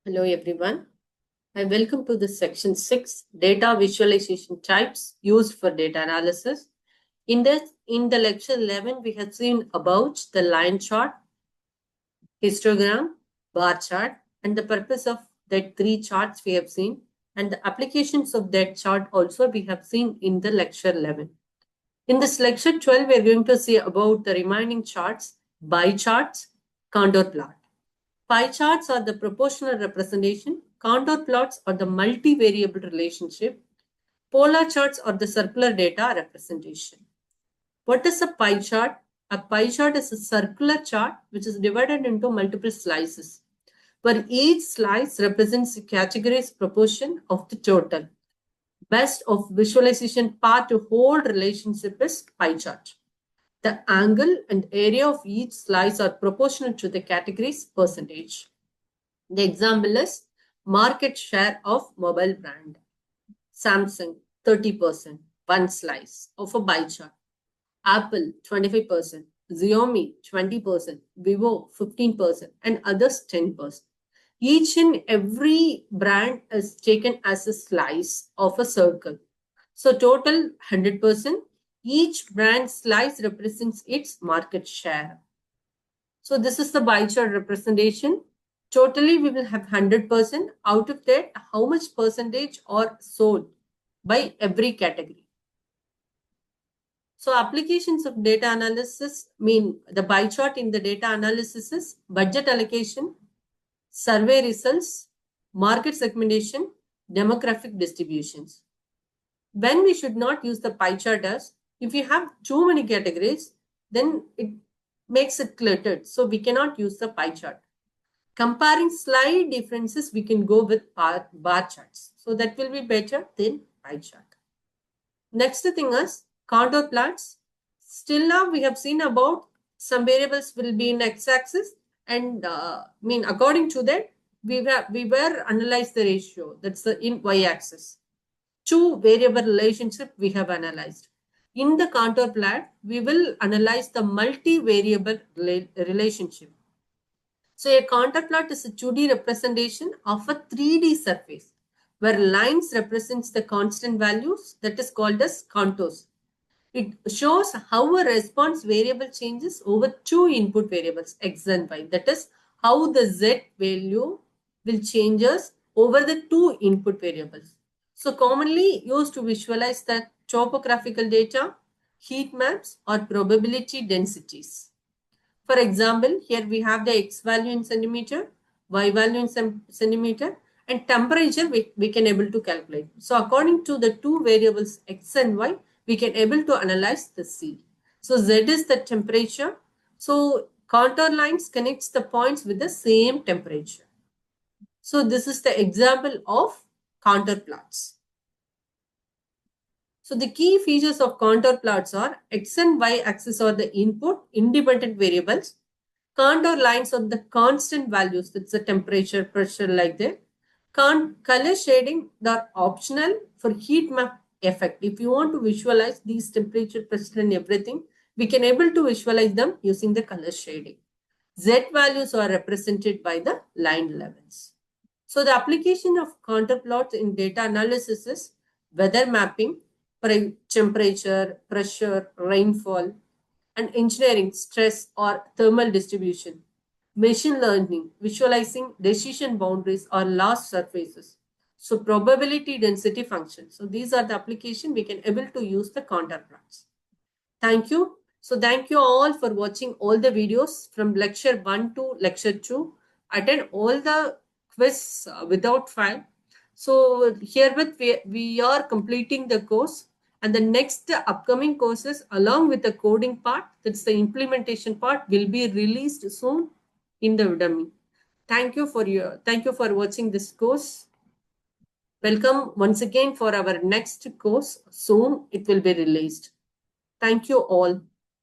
Hello everyone. I welcome to the section 6 data visualization types used for data analysis. In the lecture 11 we have seen about the line chart, histogram, bar chart, and the purpose of that three charts we have seen, and the applications of that chart also we have seen in the lecture 11. In this lecture 12 we are going to see about the remaining charts, bar charts, contour plot. Pie charts are the proportional representation. Contour plots are the multivariable relationship. Polar charts are the circular data representation. What is a pie chart? A pie chart is a circular chart which is divided into multiple slices, where each slice represents the category's proportion of the total. Best of visualization part to whole relationship is pie chart. The angle and area of each slice are proportional to the category's percentage. The example is market share of mobile brand. Samsung 30%, one slice of a pie chart. Apple 25%, Xiaomi 20%, Vivo 15%, and others 10%. Each and every brand is taken as a slice of a circle. So total 100%. Each brand slice represents its market share. So this is the pie chart representation. Totally, we will have 100%. Out of that, how much percentage are sold by every category? So applications of data analysis mean the pie chart in the data analysis is budget allocation, survey results, market segmentation, demographic distributions. When we should not use the pie chart as, if you have too many categories, then it makes it cluttered. So we cannot use the pie chart. Comparing slight differences, we can go with bar charts. So that will be better than pie chart. Next thing is contour plots. Still now we have seen about some variables will be in x-axis, and according to that we were analyzed the ratio, that's the in y-axis. Two variable relationship we have analyzed. In the contour plot, we will analyze the multi-variable relationship. So a contour plot is a 2D representation of a 3D surface where lines represents the constant values, that is called as contours. It shows how a response variable changes over two input variables, x and y. That is how the z value will changes over the two input variables. So commonly used to visualize the topographical data, heat maps, or probability densities. For example, here we have the x value in centimeter, y value in centimeter, and temperature we can able to calculate. So according to the two variables x and y, we can able to analyze the C. So Z is the temperature. So contour lines connects the points with the same temperature. So this is the example of contour plots. So the key features of contour plots are x and y axis are the input independent variables. Contour lines are the constant values, that's the temperature, pressure, like that. Color shading are optional for heat map effect. If you want to visualize these temperature, pressure and everything, we can able to visualize them using the color shading. Z values are represented by the line levels. So the application of contour plots in data analysis is weather mapping, temperature, pressure, rainfall, and engineering, stress or thermal distribution, machine learning, visualizing decision boundaries or loss surfaces. So probability density function. So these are the application we can able to use the contour plots. Thank you. So thank you all for watching all the videos from lecture 1 to lecture 2. Attend all the quiz without fail. So herewith we are completing the course, and the next upcoming courses along with the coding part, that's the implementation part, will be released soon in the Udemy. Thank you for watching this course. Welcome once again for our next course. Soon it will be released. Thank you all.